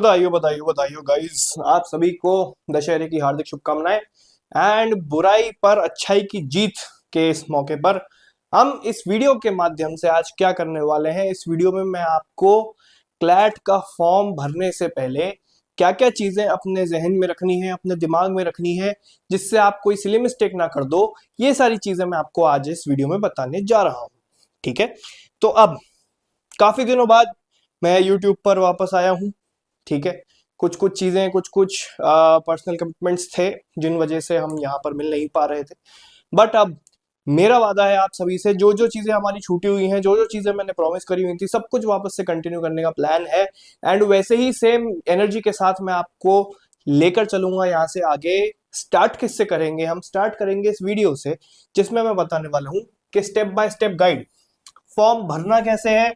बधाई हो बधाई हो बधाई हो गाइस, आप सभी को दशहरे की हार्दिक शुभकामनाएं। एंड बुराई पर अच्छाई की जीत के इस मौके पर हम इस वीडियो के माध्यम से आज क्या करने वाले हैं। इस वीडियो में मैं आपको क्लैट का फॉर्म भरने से पहले क्या क्या चीजें अपने जहन में रखनी है, अपने दिमाग में रखनी है, जिससे आप कोई सिली मिस्टेक ना कर दो। ये सारी चीजें मैं आपको आज इस वीडियो में बताने जा रहा हूं। ठीक है, तो अब काफी दिनों बाद मैं यूट्यूब पर वापस आया हूं। ठीक है, कुछ कुछ चीजें, कुछ कुछ पर्सनल कमिटमेंट्स थे जिन वजह से हम यहाँ पर मिल नहीं पा रहे थे। बट अब मेरा वादा है आप सभी से, जो जो चीजें हमारी छूटी हुई हैं, जो जो चीजें मैंने प्रॉमिस करी हुई थी, सब कुछ वापस से कंटिन्यू करने का प्लान है। एंड वैसे ही सेम एनर्जी के साथ मैं आपको लेकर चलूंगा यहाँ से आगे। स्टार्ट किससे करेंगे? हम स्टार्ट करेंगे इस वीडियो से, जिसमें मैं बताने वाला हूँ कि step by step guide, form भरना कैसे है।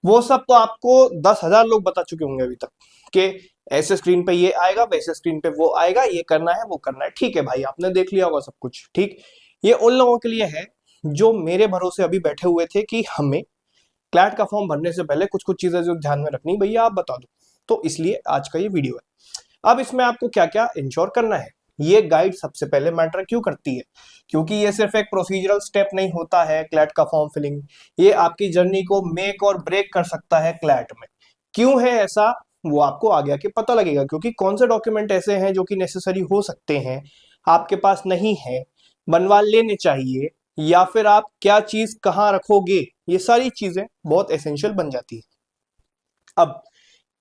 वो सब तो आपको 10,000 लोग बता चुके होंगे अभी तक कि ऐसे स्क्रीन पे ये आएगा, वैसे स्क्रीन पे वो आएगा, ये करना है, वो करना है। ठीक है भाई, आपने देख लिया होगा सब कुछ। ठीक, ये उन लोगों के लिए है जो मेरे भरोसे अभी बैठे हुए थे कि हमें क्लैट का फॉर्म भरने से पहले कुछ कुछ चीजें जो ध्यान में रखनी, भैया आप बता दो। तो इसलिए आज का ये वीडियो है। अब इसमें आपको क्या क्या इंश्योर करना है, ये गाइड सबसे पहले मैटर क्यों करती है? क्योंकि ये सिर्फ एक प्रोसीजरल स्टेप नहीं होता है क्लैट का फॉर्म फिलिंग, ये आपकी जर्नी को मेक और ब्रेक कर सकता है क्लैट में। क्यों है ऐसा, वो आपको आगे आके पता लगेगा। क्योंकि कौन से डॉक्यूमेंट ऐसे हैं जो कि नेसेसरी हो सकते हैं, आपके पास नहीं है, बनवा लेने चाहिए, या फिर आप क्या चीज कहाँ रखोगे, ये सारी चीजें बहुत एसेंशियल बन जाती है। अब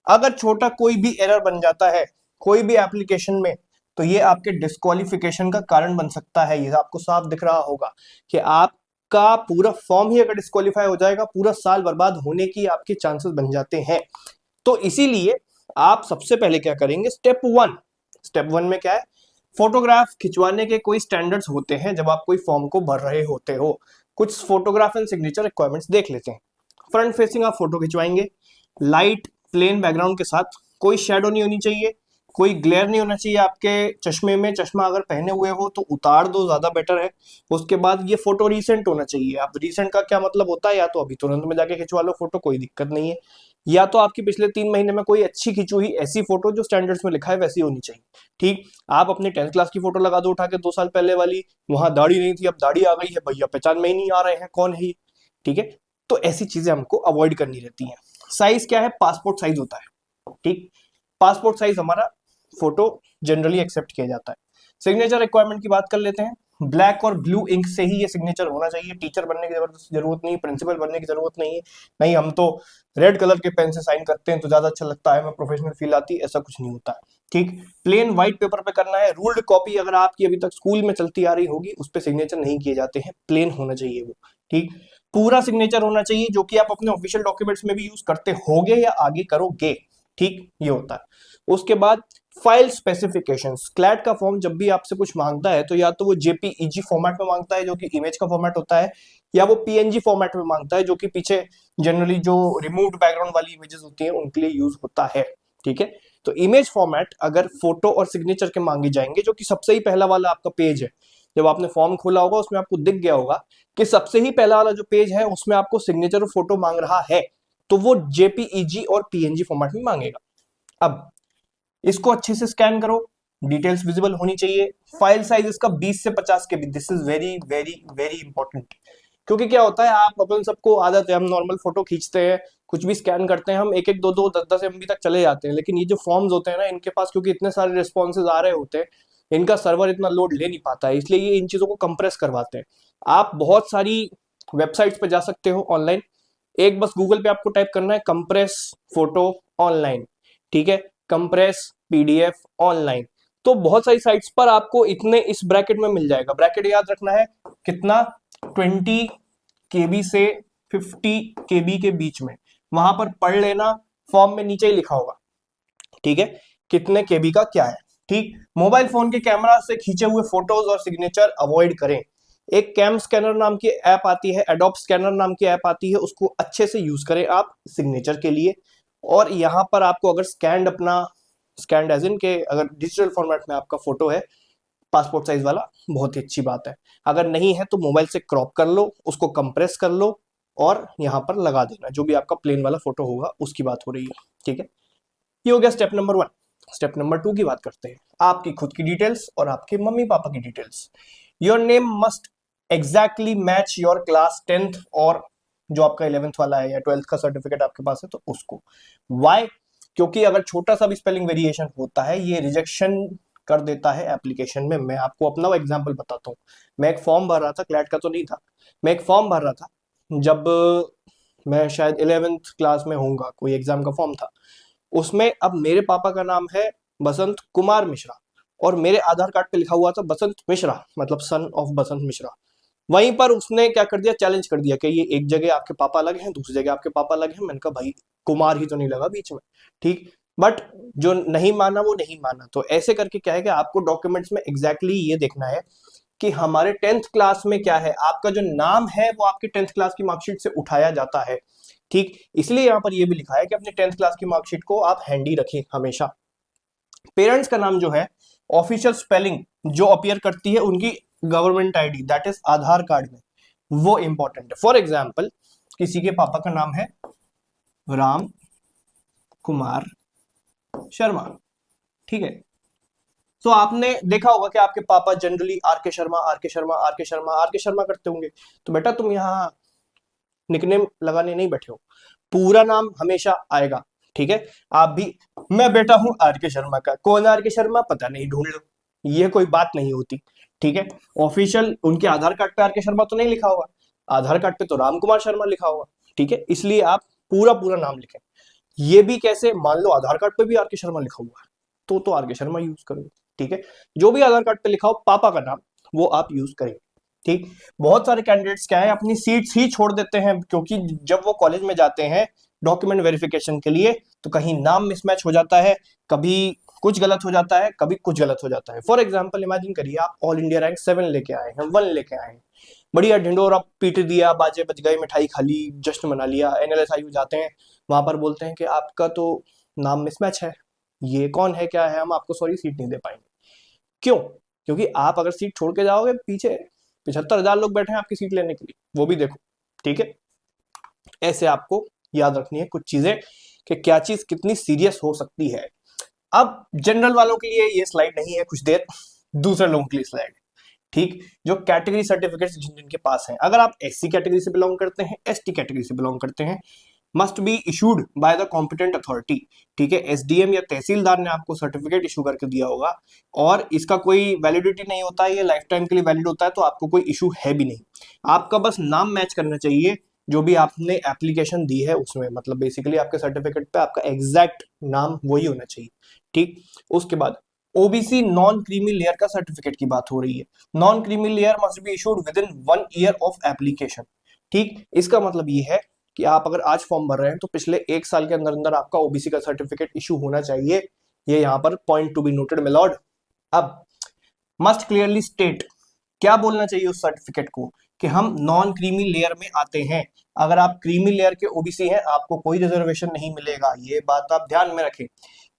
अगर छोटा कोई भी एरर बन जाता है कोई भी एप्लीकेशन में, तो ये आपके डिस्क्वालिफिकेशन का कारण बन सकता है। ये आपको साफ दिख रहा होगा कि आपका पूरा फॉर्म ही अगर डिस्क्वालीफाई हो जाएगा, पूरा साल बर्बाद होने की आपके चांसेस बन जाते हैं। तो इसीलिए आप सबसे पहले क्या करेंगे, स्टेप वन में क्या है, फोटोग्राफ खिंचवाने के कोई स्टैंडर्ड्स होते हैं जब आप कोई फॉर्म को भर रहे होते हो। कुछ फोटोग्राफ एंड सिग्नेचर रिक्वायरमेंट्स देख लेते हैं। फ्रंट फेसिंग आप फोटो खिंचवाएंगे, लाइट प्लेन बैकग्राउंड के साथ, कोई शेडो नहीं होनी चाहिए, कोई ग्लेयर नहीं होना चाहिए आपके चश्मे में। चश्मा अगर पहने हुए हो तो उतार दो, ज्यादा बेटर है। उसके बाद ये फोटो रीसेंट होना चाहिए। अब रीसेंट का क्या मतलब होता है, या तो अभी तुरंत में जाके खिंचवा लो फोटो, कोई दिक्कत नहीं है, या तो आपकी पिछले 3 महीने में कोई अच्छी खिंची हुई ऐसी फोटो जो स्टैंडर्ड्स में लिखा है वैसी होनी चाहिए। ठीक, आप अपनी 10th क्लास की फोटो लगा दो उठा के 2 साल पहले वाली, वहां दाढ़ी नहीं थी अब दाढ़ी आ गई है, भैया पहचान में ही नहीं आ रहे हैं कौन है ये। ठीक है, तो ऐसी चीजें हमको अवॉइड करनी रहती हैं। साइज क्या है, पासपोर्ट साइज होता है। ठीक, पासपोर्ट साइज हमारा फोटो जनरली एक्सेप्ट किया जाता है। सिग्नेचर रिक्वायरमेंट की बात कर लेते हैं। ब्लैक और ब्लू इंक से ही ये सिग्नेचर होना चाहिए। टीचर बनने की जरूरत नहीं, प्रिंसिपल बनने की जरूरत नहीं है। नहीं, हम तो रेड कलर के पेन से साइन करते हैं तो ज्यादा अच्छा लगता है, हमें प्रोफेशनल फील आती है, ऐसा कुछ नहीं होता है। ठीक, प्लेन व्हाइट पेपर पे करना है। रूल्ड कॉपी अगर आपकी अभी तक स्कूल में चलती आ रही होगी, उस पर सिग्नेचर नहीं किए जाते हैं, प्लेन होना चाहिए वो। ठीक, पूरा सिग्नेचर होना चाहिए जो कि आप अपने ऑफिशियल डॉक्यूमेंट्स में भी यूज करते होगे या आगे करोगे। ठीक, ये होता है। उसके बाद फाइल स्पेसिफिकेशंस। क्लैट का फॉर्म जब भी आपसे कुछ मांगता है तो या तो वो जेपीईजी फॉर्मेट में मांगता है जो कि इमेज का फॉर्मेट होता है, या वो पीएनजी फॉर्मेट में मांगता है जो कि पीछे जनरली जो रिमूव्ड बैकग्राउंड वाली इमेजेस होती हैं उनके लिए यूज होता है। ठीक है, तो इमेज फॉर्मेट अगर फोटो और सिग्नेचर के मांगे जाएंगे, जो कि सबसे ही पहला वाला आपका पेज है, जब आपने फॉर्म खोला होगा उसमें आपको दिख गया होगा कि सबसे ही पहला वाला जो पेज है उसमें आपको सिग्नेचर और फोटो मांग रहा है, तो वो जेपीईजी और पीएनजी फॉर्मेट में मांगेगा। अब इसको अच्छे से स्कैन करो, डिटेल्स विजिबल होनी चाहिए। फाइल साइज इसका 20 से 50 के बीच, this is very very very important. क्योंकि क्या होता है, आप अपन सबको आदत है, हम नॉर्मल फोटो खींचते हैं, कुछ भी स्कैन करते हैं, हम एक एक दो दो 10-10 MB तक चले जाते हैं। लेकिन ये जो फॉर्म्स होते हैं ना, इनके पास क्योंकि इतने सारे रिस्पॉन्सेज आ रहे होते हैं, इनका सर्वर इतना लोड ले नहीं पाता है, इसलिए ये इन चीजों को कंप्रेस करवाते हैं। आप बहुत सारी वेबसाइट्स पे जा सकते हो ऑनलाइन, एक बस गूगल पे आपको टाइप करना है कंप्रेस फोटो ऑनलाइन। ठीक है, कंप्रेस पीडीएफ ऑनलाइन, तो बहुत सारी साइट्स पर आपको इतने इस ब्रैकेट में मिल जाएगा। ब्रैकेट याद रखना है कितना, 20 KB से 50 KB के बीच में, वहां पर पढ़ लेना, फॉर्म में नीचे ही लिखा होगा। ठीक है, कितने केबी का क्या है। ठीक, मोबाइल फोन के कैमरा से खींचे हुए फोटोज और सिग्नेचर अवॉइड करें। एक कैम स्कैनर नाम की ऐप आती है, एडोब स्कैनर नाम की ऐप आती है, उसको अच्छे से यूज करें आप सिग्नेचर के लिए। और यहां पर आपको अगर स्कैंड एज इन के अगर डिजिटल फॉर्मेट में आपका फोटो है पासपोर्ट साइज वाला, बहुत ही अच्छी बात है। अगर नहीं है तो मोबाइल से क्रॉप कर लो, उसको कंप्रेस कर लो और यहां पर लगा देना, जो भी आपका प्लेन वाला फोटो होगा उसकी बात हो रही है। ठीक है, ये हो गया स्टेप नंबर 1। स्टेप नंबर 2 की बात करते हैं, आपकी खुद की डिटेल्स और आपके मम्मी पापा की details. Your name must exactly match your class 10th और जो आपका 11th वाला है या 12th का सर्टिफिकेट आपके पास है तो उसको। वाई? क्योंकि अगर छोटा सा भी स्पेलिंग वेरिएशन होता है ये रिजेक्शन कर देता है एप्लीकेशन में। मैं आपको अपना एग्जांपल बताता हूँ। मैं एक फॉर्म भर रहा था, क्लैट का तो नहीं था, मैं एक फॉर्म भर रहा था जब मैं शायद 11th क्लास में होऊंगा, कोई एग्जाम का फॉर्म था। उसमें अब मेरे पापा का नाम है बसंत कुमार मिश्रा और मेरे आधार कार्ड पे लिखा हुआ था बसंत मिश्रा, मतलब सन ऑफ बसंत मिश्रा। वहीं पर उसने क्या कर दिया, चैलेंज कर दिया कि ये एक जगह आपके पापा अलग हैं, दूसरी जगह आपके पापा अलग हैं। मैंने कहा भाई कुमार ही तो नहीं लगा बीच में, ठीक। बट जो नहीं माना वो नहीं माना। तो ऐसे करके क्या है कि आपको डॉक्यूमेंट्स में एग्जैक्टली ये देखना है कि हमारे 10th क्लास में क्या है, आपका जो नाम है वो आपकी 10th क्लास की मार्कशीट से उठाया जाता है, ठीक। इसलिए यहाँ पर ये भी लिखा है कि अपनी 10th क्लास की मार्कशीट को आप हैंडी रखें हमेशा। पेरेंट्स का नाम जो है ऑफिशियल स्पेलिंग जो अपीयर करती है उनकी government ID that is Aadhaar card में, वो इंपॉर्टेंट है। फॉर एग्जाम्पल किसी के पापा का नाम है राम कुमार शर्मा, ठीक है। तो आपने देखा होगा कि आपके पापा जनरली आर के शर्मा आर के शर्मा आर के शर्मा आर के शर्मा करते होंगे। तो बेटा तुम यहाँ निकनेम लगाने नहीं बैठे हो, पूरा नाम हमेशा आएगा, ठीक है। आप भी, मैं बेटा हूं आर के शर्मा का, कौन आर के शर्मा पता नहीं, ढूंढ लो, ये कोई बात नहीं होती, ठीक है। ऑफिशियल उनके आधार कार्ड पे आर के शर्मा तो नहीं लिखा होगा, आधार कार्ड पे तो राम कुमार शर्मा लिखा होगा, ठीक है। इसलिए आप पूरा पूरा नाम लिखें। ये भी कैसे, मान लो आधार कार्ड पे भी आर के शर्मा लिखा हुआ है तो आर के शर्मा यूज करोगे, ठीक है। जो भी आधार कार्ड पे लिखा हो पापा का नाम वो आप यूज करेंगे, ठीक। बहुत सारे कैंडिडेट्स क्या है अपनी सीट्स ही छोड़ देते हैं क्योंकि जब वो कॉलेज में जाते हैं डॉक्यूमेंट वेरिफिकेशन के लिए तो कहीं नाम मिसमैच हो जाता है, कभी कुछ गलत हो जाता है, कभी कुछ गलत हो जाता है। फॉर एग्जाम्पल इमेजिन करिए आप ऑल इंडिया रैंक 7 लेके आए हैं, 1 लेके आए हैं, बढ़िया ढिंडोरा पीट दिया, बाजे बज गए, मिठाई खा ली, जश्न मना लिया। एनएलएसआई जाते हैं, वहां पर बोलते हैं कि आपका तो नाम मिसमैच है, ये कौन है क्या है, हम आपको सॉरी सीट नहीं दे पाएंगे। क्यों? क्योंकि आप अगर सीट छोड़ के जाओगे पीछे 75,000 लोग बैठे हैं आपकी सीट लेने के लिए, वो भी देखो, ठीक है। ऐसे आपको याद रखनी है कुछ चीजें कि क्या चीज कितनी सीरियस हो सकती है। अब जनरल वालों के लिए ये स्लाइड नहीं है, कुछ देर दूसरे लोगों के लिए स्लाइड, ठीक। जो कैटेगरी सर्टिफिकेट जिन जिनके पास हैं, अगर आप एससी कैटेगरी से बिलोंग करते हैं, एसटी कैटेगरी से बिलोंग करते हैं, must be issued by the competent authority, ठीक है। एसडीएम या तहसीलदार ने आपको सर्टिफिकेट इशू करके दिया होगा और इसका कोई वैलिडिटी नहीं होता है, ये लाइफ टाइम के लिए वैलिड होता है, तो आपको कोई इशू है भी नहीं। आपका बस नाम मैच करना चाहिए जो भी आपने एप्लीकेशन दी है उसमें, मतलब बेसिकली आपके सर्टिफिकेट पे आपका एग्जैक्ट नाम वही होना चाहिए, ठीक। उसके बाद ओबीसी नॉन क्रीमी लेयर का सर्टिफिकेट की बात हो रही है। Non creamy layer must be issued with in 1 year of application, ठीक। इसका मतलब ये है कि आप अगर आज फॉर्म भर रहे हैं तो पिछले 1 साल के अंदर अंदर आपका ओबीसी का सर्टिफिकेट इशू होना चाहिए। ये यहाँ पर point to be noted milord. अब मस्ट क्लियरली स्टेट, क्या बोलना चाहिए उस सर्टिफिकेट को कि हम नॉन क्रीमी लेयर में आते हैं। अगर आप क्रीमी लेयर के ओबीसी हैं आपको कोई रिजर्वेशन नहीं मिलेगा, ये बात आप ध्यान में रखें।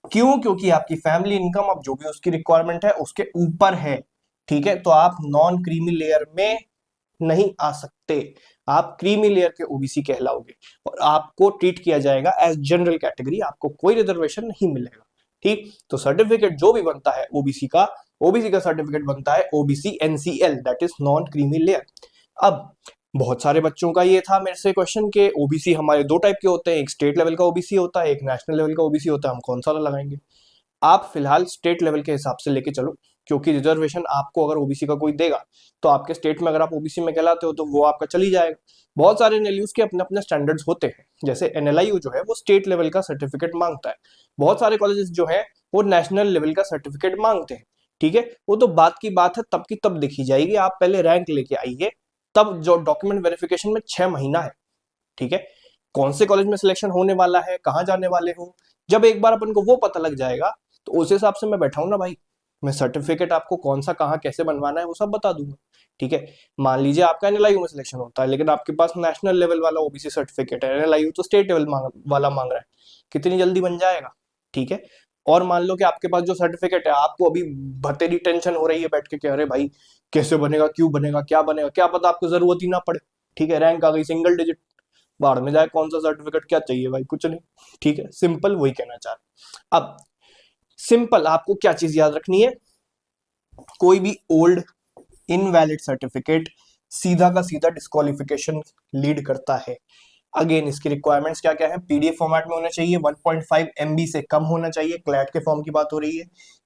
क्यों? क्योंकि आपकी फैमिली इनकम अब जो भी उसकी रिक्वायरमेंट है उसके ऊपर है, ठीक है। तो आप नॉन क्रीमी लेयर में नहीं आ सकते, आप क्रीमी लेयर के ओबीसी कहलाओगे और आपको ट्रीट किया जाएगा एज जनरल कैटेगरी, आपको कोई रिजर्वेशन नहीं मिलेगा, ठीक। तो सर्टिफिकेट जो भी बनता है ओबीसी का सर्टिफिकेट बनता है OBC NCL that is non creamy layer. अब बहुत सारे बच्चों का ये था मेरे से क्वेश्चन के ओबीसी हमारे 2 टाइप के होते हैं, एक स्टेट लेवल का ओबीसी होता है, एक नेशनल लेवल का ओबीसी होता है, हम कौन सा लगाएंगे। आप फिलहाल स्टेट लेवल के हिसाब से लेके चलो क्योंकि रिजर्वेशन आपको अगर ओबीसी का कोई देगा तो आपके स्टेट में अगर आप ओबीसी में कहलाते हो तो वो आपका चली जाएगा। बहुत सारे एनएलयूज के अपने अपने स्टैंडर्ड्स होते हैं, जैसे एनएलआईयू जो है वो स्टेट लेवल का सर्टिफिकेट मांगता है, बहुत सारे कॉलेजेस जो है वो नेशनल लेवल का सर्टिफिकेट मांगते हैं, ठीक है। वो तो बात की बात है, तब की तब देखी जाएगी, आप पहले रैंक लेके आइए, तब जो डॉक्यूमेंट वेरिफिकेशन में 6 महीना है, ठीक है। कौन से कॉलेज में सिलेक्शन होने वाला है, कहाँ जाने वाले हो, जब एक बार अपन को वो पता लग जाएगा तो उस हिसाब से मैं बैठा हूं ना भाई, मैं सर्टिफिकेट आपको कौन सा कहाँ कैसे बनवाना है वो सब बता दूंगा, ठीक है। मान लीजिए आपका एनएलआईयू में सिलेक्शन होता है लेकिन आपके पास नेशनल लेवल वाला ओबीसी सर्टिफिकेट है, एनएलआईयू तो स्टेट लेवल वाला मांग रहा है, कितनी जल्दी बन जाएगा, ठीक है। और मान लो कि आपके पास जो सर्टिफिकेट है आपको अभी भतेरी टेंशन हो रही है बैठ के कि अरे भाई कैसे बनेगा, क्यों बनेगा, क्या बनेगा, क्या पता आपको जरूरत ही ना पड़े, ठीक है। रैंक आ गई सिंगल डिजिट, बाहर में जाए, कौन सा सर्टिफिकेट, क्या चाहिए भाई, कुछ नहीं। ठीक है, सिंपल वही कहना चाह रहे। अब सिंपल आपको क्या चीज याद रखनी है, कोई भी ओल्ड इनवैलिड सर्टिफिकेट सीधा का सीधा डिस्क्वालिफिकेशन लीड करता है। अगेन इसकी रिक्वायरमेंट्स क्या क्या है, पीडीएफ फॉर्मेट में होना चाहिए, 1.5 MB से कम होना चाहिए, क्लैट के फॉर्म की बात हो रही है,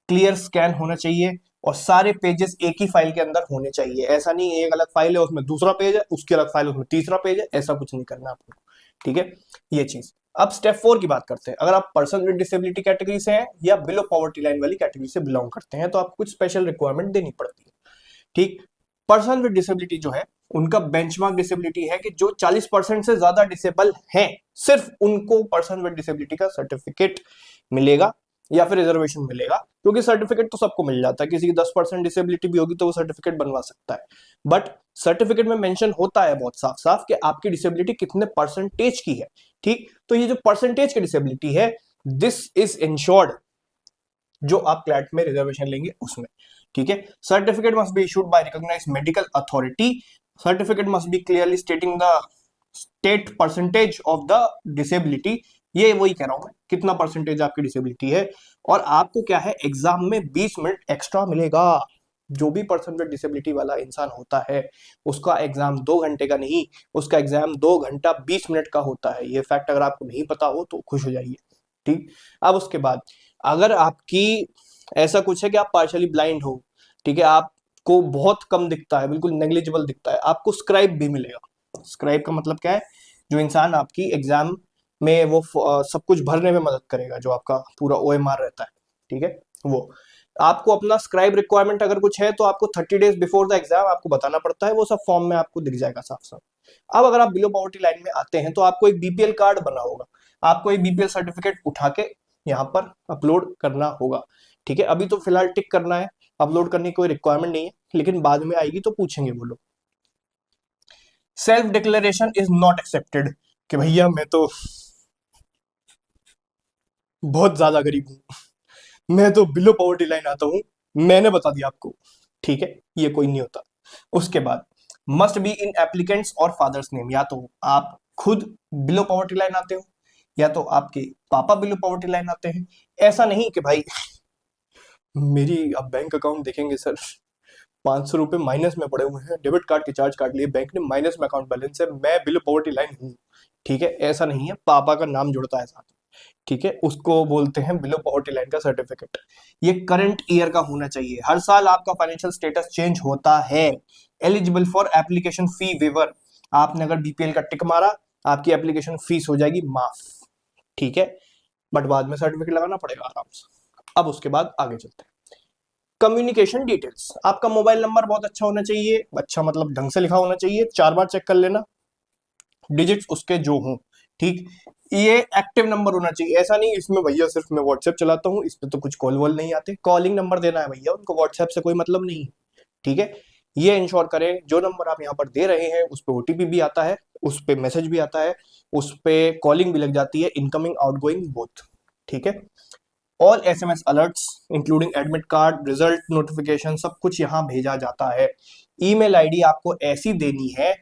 क्लियर स्कैन होना चाहिए, और सारे पेजेस एक ही फाइल के अंदर होने चाहिए। ऐसा नहीं एक अलग फाइल है उसमें दूसरा पेज है, उसकी अलग फाइल उसमें तीसरा पेज है, ऐसा कुछ नहीं करना आपको। ठीक है, ये चीज। अब स्टेप 4 की बात करते हैं। अगर आप पर्सन विद डिसेबिलिटी कैटेगरी से हैं या बिलो पॉवर्टी लाइन वाली कैटेगरी से बिलोंग करते हैं तो आपको कुछ स्पेशल रिक्वायरमेंट देनी पड़ती है। ठीक, पर्सन विद डिसेबिलिटी जो है उनका बेंचमार्क डिसेबिलिटी है कि जो 40% से ज्यादा डिसेबल हैं सिर्फ उनको पर्सन विद डिसेबिलिटी का सर्टिफिकेट मिलेगा या फिर रिजर्वेशन मिलेगा, क्योंकि सर्टिफिकेट तो सबको मिल जाता है, किसी की 10% डिसेबिलिटी भी होगी तो वो सर्टिफिकेट बनवा सकता है। बट सर्टिफिकेट में मेंशन होता है बहुत साफ साफ कि आपकी डिसेबिलिटी कितने परसेंटेज की है। ठीक, तो ये जो परसेंटेज की डिसेबिलिटी है, दिस इज इंश्योर्ड जो आप क्लैट में रिजर्वेशन लेंगे उसमें। ठीक है, certificate must be issued by recognised medical authority, certificate must be clearly stating the state percentage of the disability. ये वही कह रहा हूं मैं, कितना परसेंटेज आपकी डिसेबिलिटी है। और आपको क्या है, एग्जाम में 20 मिनट एक्स्ट्रा मिलेगा। जो भी पर्सन विद डिसेबिलिटी वाला इंसान होता है उसका एग्जाम 2 घंटे का नहीं, उसका एग्जाम 2 घंटा 20 मिनट का होता है। ये फैक्ट अगर आपको नहीं पता हो तो खुश हो जाइए। ठीक, अब उसके बाद अगर आपकी ऐसा कुछ है कि आप पार्शियली ब्लाइंड हो, ठीक है, आपको बहुत कम दिखता है, बिल्कुल नेग्लिजिबल दिखता है, आपको स्क्राइब भी मिलेगा। स्क्राइब का मतलब क्या है, जो इंसान आपकी एग्जाम में वो सब कुछ भरने में मदद करेगा, जो आपका पूरा OMR रहता है। ठीक है, वो आपको अपना स्क्राइब रिक्वायरमेंट अगर कुछ है तो आपको 30 डेज बिफोर द एग्जाम आपको बताना पड़ता है, वो सब फॉर्म में आपको दिख जाएगा साफ साफ। अब अगर आप बिलो पॉवर्टी लाइन में आते हैं तो आपको एक BPL कार्ड बना होगा, आपको एक BPL सर्टिफिकेट उठा के यहाँ पर अपलोड करना होगा। ठीक है, अभी तो फिलहाल टिक करना है, अपलोड करने की कोई रिक्वायरमेंट नहीं है, लेकिन बाद में आएगी तो पूछेंगे वो लोग। Self declaration is not accepted, कि भैया मैं तो बहुत ज्यादा गरीब हूं, मैं तो बिलो पॉवर्टी लाइन आता हूं, मैंने बता दिया आपको। ठीक है, ये कोई नहीं होता। उसके बाद मस्ट बी इन एप्लीकेंट्स और फादर्स नेम, या तो आप खुद बिलो पॉवर्टी लाइन आते हो या तो आपके पापा बिलो पॉवर्टी लाइन आते हैं। ऐसा नहीं कि भाई मेरी अब बैंक अकाउंट देखेंगे सर 500 रुपए माइनस में पड़े हुए हैं, डेबिट कार्ड के चार्ज काट लिए, बैंक ने माइनस में अकाउंट बैलेंस है, मैं बिलो पॉवर्टी लाइन हूँ। ठीक है, ऐसा नहीं है, पापा का नाम जुड़ता है साथ में। ठीक है, उसको बोलते हैं बिलो पॉवर्टी लाइन का सर्टिफिकेट। ये करंट ईयर का होना चाहिए। हर साल आपका फाइनेंशियल स्टेटस चेंज होता है। Eligible for application fee waiver, आपने अगर BPL का टिक मारा आपकी एप्लीकेशन फीस हो जाएगी माफ। ठीक है, बट बाद में सर्टिफिकेट लगाना पड़ेगा आराम से। अब उसके बाद आगे चलते हैं। कम्युनिकेशन डिटेल्स, आपका मोबाइल नंबर बहुत अच्छा होना चाहिए, अच्छा मतलब ढंग से लिखा होना चाहिए, 4 बार चेक कर लेना, डिजिट्स उसके जो हों। ठीक, ये एक्टिव नंबर होना चाहिए, ऐसा नहीं इसमें भैया सिर्फ मैं व्हाट्सएप चलाता हूँ, इसमें तो कुछ कॉल वॉल नहीं आते, कॉलिंग नंबर देना है भैया, उनको व्हाट्सएप से कोई मतलब नहीं। ठीक है, ये इंश्योर करें जो नंबर आप यहाँ पर दे रहे हैं उस पर OTP भी आता है, उस पर मैसेज भी आता है, उस पर कॉलिंग भी लग जाती है, इनकमिंग आउटगोइंग बोथ। ठीक है, all SMS alerts including admit card, result notification, सब कुछ यहाँ भेजा जाता है। ईमेल आईडी आपको ऐसी देनी है,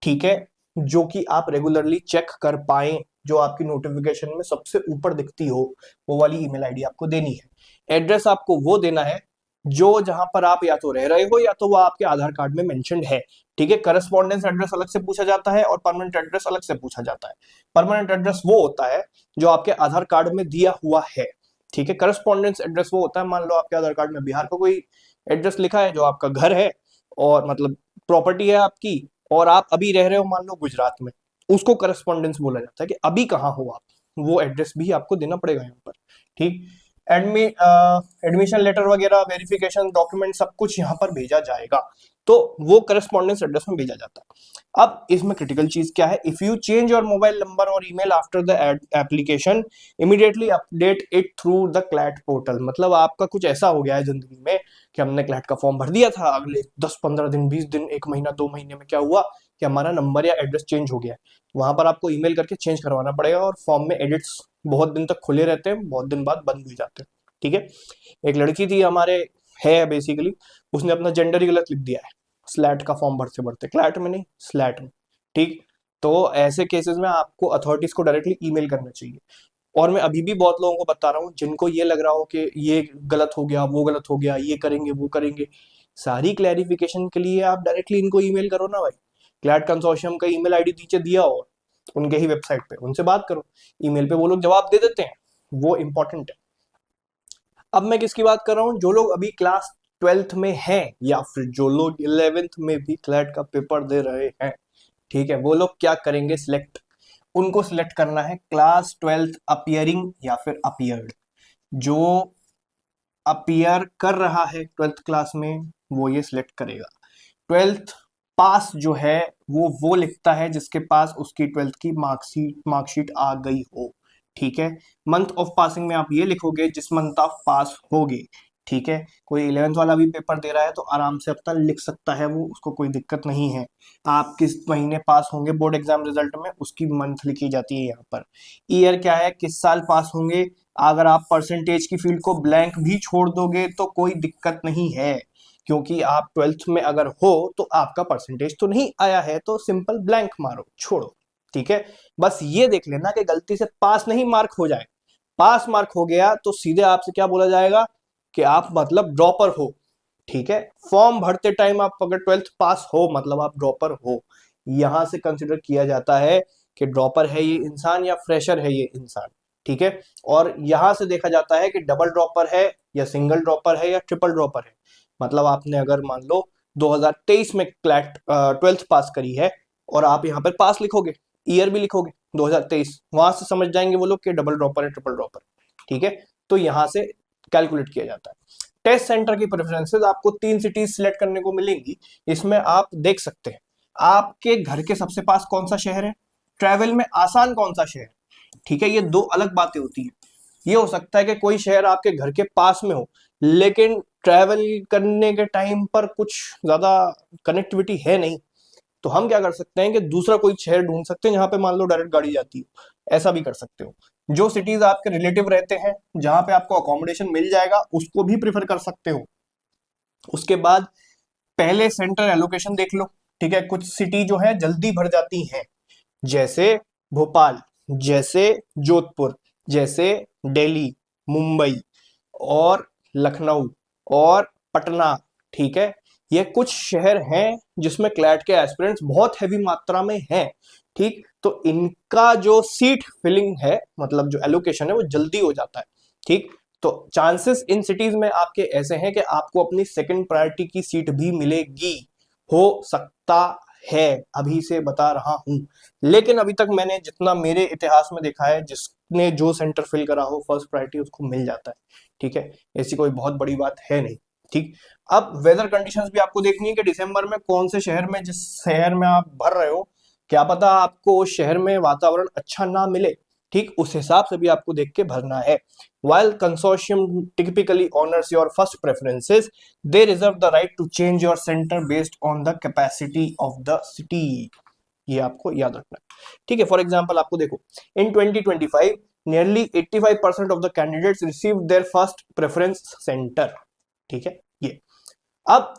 ठीक है, जो कि आप रेगुलरली चेक कर पाए, जो आपकी नोटिफिकेशन में सबसे ऊपर दिखती हो, वो वाली ईमेल आईडी आपको देनी है। एड्रेस आपको वो देना है जो जहां पर आप या तो रह रहे हो या तो वो आपके आधार कार्ड में मेंशन्ड है। ठीक है, करस्पॉन्डेंस एड्रेस अलग से पूछा जाता है और परमानेंट एड्रेस अलग से पूछा जाता है। परमानेंट एड्रेस वो होता है जो आपके आधार कार्ड में दिया हुआ है। ठीक है, करस्पॉन्डेंस एड्रेस वो होता है, मान लो आपके आधार कार्ड में बिहार का कोई एड्रेस लिखा है जो आपका घर है और मतलब प्रॉपर्टी है आपकी, और आप अभी रह रहे हो मान लो गुजरात में, उसको करस्पॉन्डेंस बोला जाता है कि अभी कहाँ हो आप, वो एड्रेस भी आपको देना पड़ेगा यहाँ पर। ठीक, एडमिशन लेटर वगैरह, वेरिफिकेशन डॉक्यूमेंट, सब कुछ यहाँ पर भेजा जाएगा, तो वो करस्पॉन्डेंस एड्रेस में भेजा जाता है। अब इसमें क्रिटिकल चीज क्या है, if you change your mobile number और email after the application immediately update it through the CLAT portal. मतलब आपका कुछ ऐसा हो गया है जिंदगी में कि हमने क्लैट का फॉर्म भर दिया था, अगले 10-15 दिन, 20 दिन, 1 महीना, 2 महीने में क्या हुआ कि हमारा नंबर या एड्रेस चेंज हो गया, वहां पर आपको ईमेल करके चेंज करवाना पड़ेगा, और फॉर्म में एडिट्स बहुत दिन तक खुले रहते हैं, बहुत दिन बाद बंद हो जाते हैं। ठीक है, एक लड़की थी हमारे, है बेसिकली, उसने अपना जेंडर ही गलत लिख दिया है स्लैट का फॉर्म भरते भरते, क्लैट में नहीं स्लैट में। ठीक, तो ऐसे केसेस में आपको अथॉरिटीज को डायरेक्टली ईमेल करना चाहिए। और मैं अभी भी बहुत लोगों को बता रहा हूँ जिनको ये लग रहा हो कि ये गलत हो गया, वो गलत हो गया, ये करेंगे वो करेंगे, सारी क्लैरिफिकेशन के लिए आप डायरेक्टली इनको ईमेल करो ना भाई। क्लैट कंसोर्शियम का ईमेल आईडी नीचे दिया हो उनके ही वेबसाइट पे, उनसे बात करो। ईमेल पे वो लोग जवाब दे देते हैं, वो इंपॉर्टेंट है। अब मैं किसकी बात कर रहा हूँ, जो लोग अभी क्लास 12th में हैं या फिर जो लोग 11th में भी क्लैट का पेपर दे रहे हैं, ठीक है, वो लोग क्या करेंगे सिलेक्ट, उनको सिलेक्ट करना है क्लास 12th अपियरिंग या फिर अपियर्ड। जो अपियर कर रहा है 12th क्लास में वो ये सिलेक्ट करेगा। 12th पास जो है वो लिखता है जिसके पास उसकी 12th की मार्कशीट आ गई हो, ठीक है। मंथ ऑफ पासिंग में आप ये लिखोगे जिस मंथ आप पास होगे, ठीक है। कोई 11th वाला भी पेपर दे रहा है तो आराम से अपना लिख सकता है वो, उसको कोई दिक्कत नहीं है। आप किस महीने पास होंगे बोर्ड एग्जाम रिजल्ट में, उसकी मंथ लिखी जाती है यहाँ पर। ईयर क्या है, किस साल पास होंगे। अगर आप परसेंटेज की फील्ड को ब्लैंक भी छोड़ दोगे तो कोई दिक्कत नहीं है, क्योंकि आप 12th में अगर हो तो आपका परसेंटेज तो नहीं आया है, तो सिंपल ब्लैंक मारो, छोड़ो, ठीक है। बस ये देख लेना कि गलती से पास नहीं मार्क हो जाए। पास मार्क हो गया तो सीधे आपसे क्या बोला जाएगा कि आप मतलब ड्रॉपर हो, ठीक है। फॉर्म भरते टाइम आप अगर 12th पास हो मतलब आप ड्रॉपर हो। यहां से कंसिडर किया जाता है कि ड्रॉपर है ये इंसान या फ्रेशर है ये इंसान, ठीक है। और यहां से देखा जाता है कि डबल ड्रॉपर है या सिंगल ड्रॉपर है या ट्रिपल ड्रॉपर है। मतलब आपने अगर मान लो 2023 में क्लैट 12th पास करी है और आप यहाँ पर पास लिखोगे, ईयर भी लिखोगे 2023, वहां से समझ जाएंगे वो लोग कि डबल ड्रॉपर है ट्रिपल ड्रॉपर, ठीक है। तो यहां से कैलकुलेट किया जाता है। टेस्ट सेंटर की प्रेफरेंसेस आपको 3 सिटीज सिलेक्ट करने को मिलेंगी। इसमें आप देख सकते हैं आपके घर के सबसे पास कौन सा शहर है, ट्रैवल में आसान कौन सा शहर, ठीक है। ये दो अलग बातें होती हैं। ये हो सकता है कि कोई शहर आपके घर के पास में हो लेकिन ट्रैवल करने के टाइम पर कुछ ज्यादा कनेक्टिविटी है नहीं, तो हम क्या कर सकते हैं कि दूसरा कोई शहर ढूंढ सकते हैं जहां पे मान लो डायरेक्ट गाड़ी जाती हो, ऐसा भी कर सकते हो। जो सिटीज आपके रिलेटिव रहते हैं जहां पे आपको अकोमोडेशन मिल जाएगा उसको भी प्रिफर कर सकते हो। उसके बाद पहले सेंटर एलोकेशन देख लो, ठीक है। कुछ सिटी जो है जल्दी भर जाती हैं, जैसे भोपाल, जैसे जोधपुर, जैसे दिल्ली, मुंबई और लखनऊ और पटना, ठीक है। ये कुछ शहर हैं जिसमें क्लैट के एस्पिरेंट्स बहुत हैवी मात्रा में हैं, ठीक। तो इनका जो सीट फिलिंग है मतलब जो एलोकेशन है वो जल्दी हो जाता है, ठीक। तो चांसेस इन सिटीज में आपके ऐसे हैं कि आपको अपनी सेकंड प्रायोरिटी की सीट भी मिलेगी, हो सकता है, अभी से बता रहा हूं। लेकिन अभी तक मैंने जितना मेरे इतिहास में देखा है, जिसने जो सेंटर फिल करा हो फर्स्ट प्रायोरिटी उसको मिल जाता है, ठीक है। ऐसी कोई बहुत बड़ी बात है नहीं, ठीक। अब वेदर कंडीशंस भी आपको देखनी है कि दिसंबर में कौन से शहर में, जिस शहर में आप भर रहे हो, क्या पता आपको उस शहर में वातावरण अच्छा ना मिले, ठीक। उस हिसाब से भी आपको देख के भरना है। While consortium typically honors your first preferences, they reserve the right to change your center based on the capacity of the city. ये आपको याद रखना है, ठीक है। फॉर एग्जाम्पल आपको देखो, इन 2025 nearly 85% of the candidates received their first preference center, ठीक है। ये अब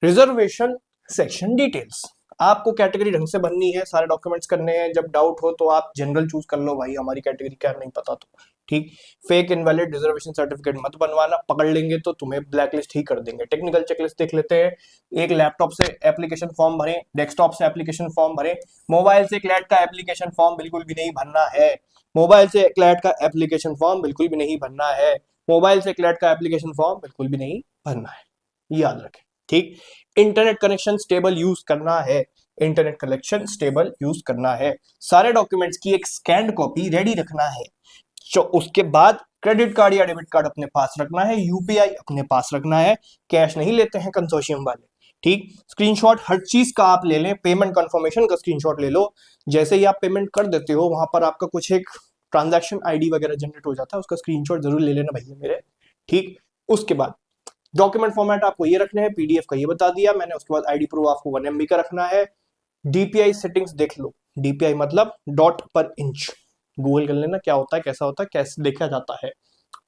रिजर्वेशन सेक्शन डिटेल्स आपको कैटेगरी ढंग से भरनी है, सारे डॉक्यूमेंट्स करने हैं। जब डाउट हो तो आप जनरल चूज कर लो भाई, हमारी कैटेगरी क्या नहीं पता तो, ठीक। फेक इनवैलिड रिजर्वेशन सर्टिफिकेट मत बनवाना, पकड़ लेंगे तो तुम्हें ब्लैक लिस्ट ही कर देंगे। टेक्निकल चेकलिस्ट देख लेते हैं। एक लैपटॉप से एप्लीकेशन फॉर्म भरें, डेस्कटॉप से एप्लीकेशन फॉर्म भरें। मोबाइल से क्लैट का एप्लीकेशन फॉर्म बिल्कुल भी नहीं भरना है। मोबाइल से क्लैट का एप्लीकेशन फॉर्म बिल्कुल भी नहीं भरना है। मोबाइल से क्लैट का एप्लीकेशन फॉर्म बिल्कुल भी नहीं भरना है, याद रखें, ठीक। इंटरनेट कनेक्शन स्टेबल यूज करना है, इंटरनेट कनेक्शन स्टेबल यूज करना है। सारे डॉक्यूमेंट्स की एक स्कैन्ड कॉपी रेडी रखना है। उसके बाद क्रेडिट कार्ड या डेबिट कार्ड अपने पास रखना है, यूपीआई अपने पास रखना है, कैश नहीं लेते हैं कंसोर्शियम वाले, ठीक। स्क्रीनशॉट हर चीज का आप ले लें, पेमेंट कंफर्मेशन का स्क्रीनशॉट ले लो। जैसे ही आप पेमेंट कर देते हो वहां पर आपका कुछ एक ट्रांजैक्शन आईडी वगैरह जनरेट हो जाता है, उसका स्क्रीनशॉट जरूर ले लेना भैया मेरे, ठीक। उसके बाद डॉक्यूमेंट फॉर्मेट आपको ये रखने हैं, पीडीएफ का ये बता दिया मैंने। उसके बाद आईडी प्रूफ आपको 1 MB का रखना है। डीपीआई सेटिंग्स देख लो, डीपीआई मतलब डॉट पर इंच, गूगल कर लेना क्या होता है, कैसा होता है, कैसे देखा जाता है,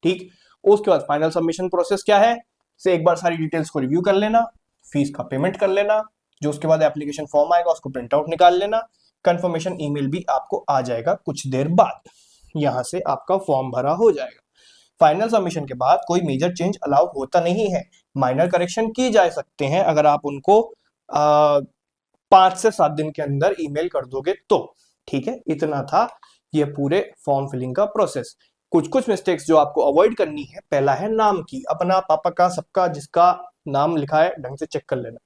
ठीक। उसके बाद फाइनल सबमिशन प्रोसेस क्या है, से एक बार सारी डिटेल्स को रिव्यू कर लेना, फीस का पेमेंट कर लेना, जो उसके बाद एप्लीकेशन फॉर्म आएगा उसको प्रिंट आउट निकाल लेना, कंफर्मेशन ईमेल भी आपको आ जाएगा कुछ देर बाद। यहां से आपका फॉर्म भरा हो जाएगा। फाइनल सबमिशन के बाद कोई मेजर चेंज अलाउ होता नहीं है, माइनर करेक्शन की जा सकते हैं अगर आप उनको 5 से 7 दिन के अंदर ईमेल कर दोगे तो। ठीक है, इतना था ये पूरे फॉर्म फिलिंग का प्रोसेस। कुछ कुछ मिस्टेक्स जो आपको अवॉइड करनी है, पहला है नाम की, अपना, पापा का, सबका, जिसका नाम लिखा है ढंग से चेक कर लेना।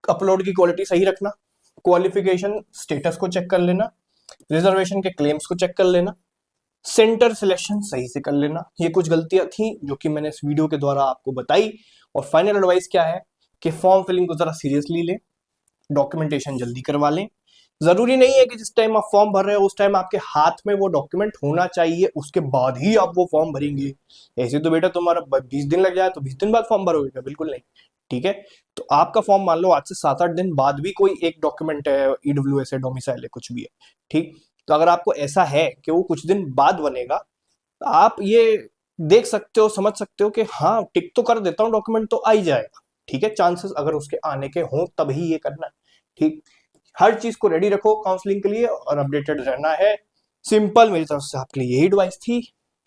अपलोड की क्वालिटी सही रखना, क्वालिफिकेशन स्टेटस को चेक कर लेना, रिजर्वेशन के क्लेम्स को चेक कर लेना, सेंटर सिलेक्शन सही से कर लेना। ये कुछ गलतियां थी जो कि मैंने इस वीडियो के द्वारा आपको बताई। और फाइनल एडवाइस क्या है कि फॉर्म फिलिंग को जरा सीरियसली लें, डॉक्यूमेंटेशन जल्दी करवा लें। जरूरी नहीं है कि जिस टाइम आप फॉर्म भर रहे हो उस टाइम आपके हाथ में वो डॉक्यूमेंट होना चाहिए, उसके बाद ही आप वो फॉर्म भरेंगे। ऐसे तो बेटा तुम्हारा 20 दिन लग जाए तो 20 दिन बाद फॉर्म भरोगे? बिल्कुल नहीं। ठीक है, तो आपका फॉर्म मान लो आज से 7-8 दिन बाद भी कोई एक डॉक्यूमेंट है, ईडब्ल्यूएस है, डोमिसाइल है, कुछ भी है, ठीक, तो अगर आपको ऐसा है कि वो कुछ दिन बाद बनेगा, तो आप ये देख सकते हो, समझ सकते हो कि हाँ टिक तो कर देता हूँ, डॉक्यूमेंट तो आ ही जाएगा। ठीक है, चांसेस अगर उसके आने के हों तभी ये करना है। ठीक, हर चीज को रेडी रखो काउंसलिंग के लिए और अपडेटेड रहना है। सिंपल, मेरी तरफ से आपके लिए यही एडवाइस थी।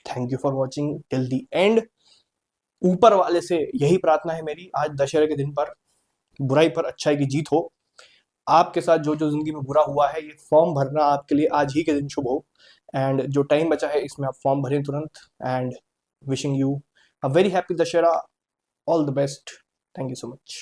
Thank you for watching till the end. ऊपर वाले से यही प्रार्थना है मेरी, आज दशहरे के दिन पर बुराई पर अच्छाई की जीत हो। आपके साथ जो जो जिंदगी में बुरा हुआ है, ये फॉर्म भरना आपके लिए आज ही के दिन शुभ हो। एंड जो टाइम बचा है इसमें आप फॉर्म भरें तुरंत। And wishing you a very happy Dussehra, all the best, thank you so much.